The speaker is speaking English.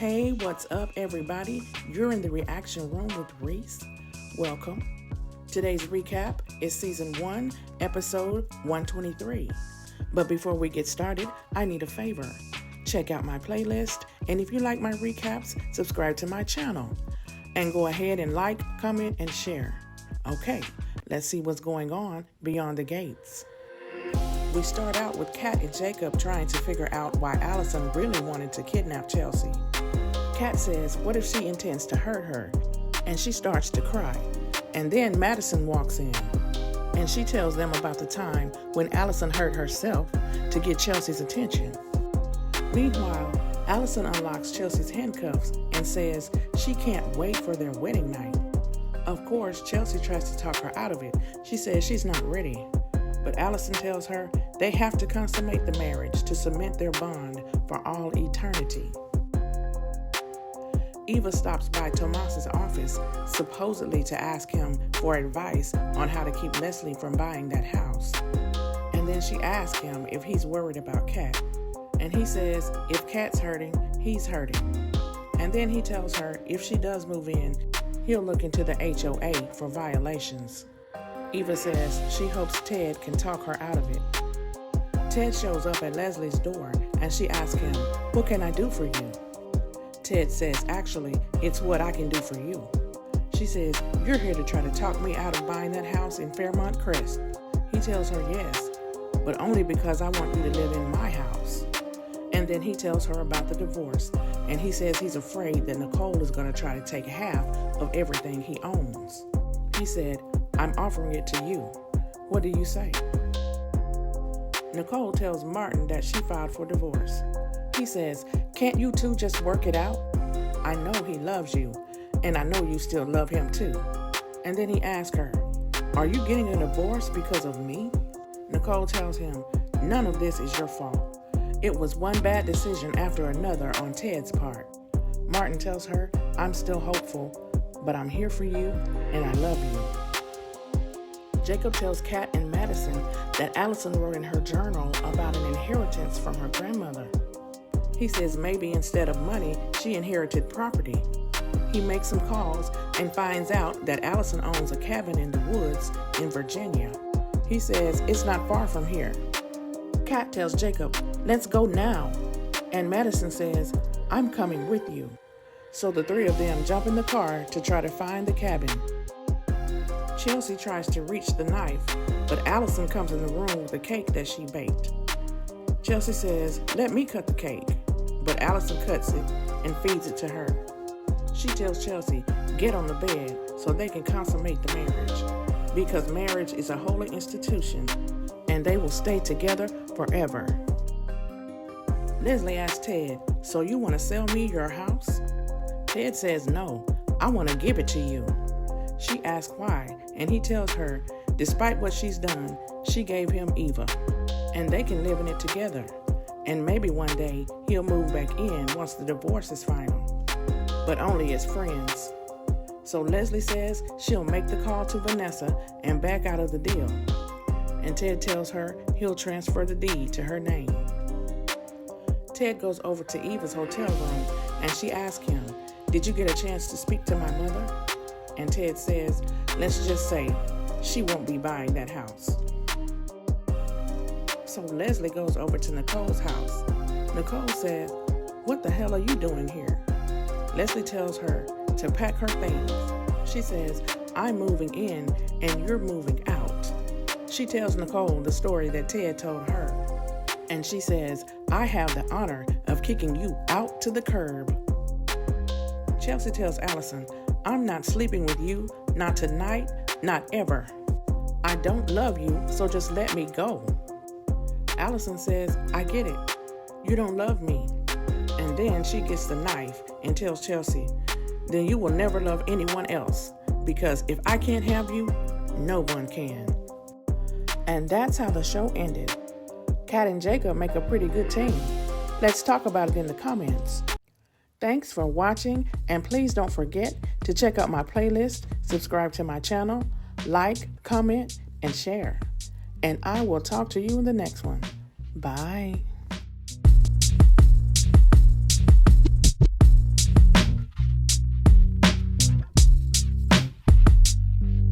Hey, what's up, everybody? You're in the reaction room with Rese. Welcome. Today's recap is Season 1, Episode 123. But before we get started, I need a favor. Check out my playlist, and if you like my recaps, subscribe to my channel. And go ahead and like, comment, and share. Okay, let's see what's going on beyond the gates. We start out with Kat and Jacob trying to figure out why Allison really wanted to kidnap Chelsea. Kat says, what if she intends to hurt her? And she starts to cry. And then Madison walks in. And she tells them about the time when Allison hurt herself to get Chelsea's attention. Meanwhile, Allison unlocks Chelsea's handcuffs and says she can't wait for their wedding night. Of course, Chelsea tries to talk her out of it. She says she's not ready. But Allison tells her they have to consummate the marriage to cement their bond for all eternity. Eva stops by Tomas's office, supposedly to ask him for advice on how to keep Leslie from buying that house. And then she asks him if he's worried about Kat. And he says if Kat's hurting, he's hurting. And then he tells her if she does move in, he'll look into the HOA for violations. Eva says she hopes Ted can talk her out of it. Ted shows up at Leslie's door and she asks him, what can I do for you? Ted says, actually, it's what I can do for you. She says, you're here to try to talk me out of buying that house in Fairmont Crest. He tells her yes, but only because I want you to live in my house. And then he tells her about the divorce, and he says he's afraid that Nicole is going to try to take half of everything he owns. He said, I'm offering it to you. What do you say? Nicole tells Martin that she filed for divorce. He says, can't you two just work it out? I know he loves you, and I know you still love him too. And then he asks her, are you getting a divorce because of me? Nicole tells him, none of this is your fault. It was one bad decision after another on Ted's part. Martin tells her, I'm still hopeful, but I'm here for you, and I love you. Jacob tells Kat and Madison that Allison wrote in her journal about an inheritance from her grandmother. He says maybe instead of money, she inherited property. He makes some calls and finds out that Allison owns a cabin in the woods in Virginia. He says it's not far from here. Kat tells Jacob, let's go now. And Madison says, I'm coming with you. So the three of them jump in the car to try to find the cabin. Chelsea tries to reach the knife, but Allison comes in the room with a cake that she baked. Chelsea says, let me cut the cake, but Allison cuts it and feeds it to her. She tells Chelsea, get on the bed so they can consummate the marriage, because marriage is a holy institution and they will stay together forever. Leslie asks Ted, so you want to sell me your house? Ted says, no, I want to give it to you. She asks why, and he tells her, despite what she's done, she gave him Eva, and they can live in it together. And maybe one day he'll move back in once the divorce is final, but only as friends. So Leslie says she'll make the call to Vanessa and back out of the deal. And Ted tells her he'll transfer the deed to her name. Ted goes over to Eva's hotel room and she asks him, did you get a chance to speak to my mother? And Ted says, let's just say she won't be buying that house. So Leslie goes over to Nicole's house. Nicole says, what the hell are you doing here? Leslie tells her to pack her things. She says, I'm moving in and you're moving out. She tells Nicole the story that Ted told her. And she says, I have the honor of kicking you out to the curb. Chelsea tells Allison, I'm not sleeping with you, not tonight, not ever. I don't love you, so just let me go. Allison says, I get it. You don't love me. And then she gets the knife and tells Chelsea, then you will never love anyone else, because if I can't have you, no one can. And that's how the show ended. Kat and Jacob make a pretty good team. Let's talk about it in the comments. Thanks for watching, and please don't forget to check out my playlist, subscribe to my channel, like, comment, and share. And I will talk to you in the next one. Bye.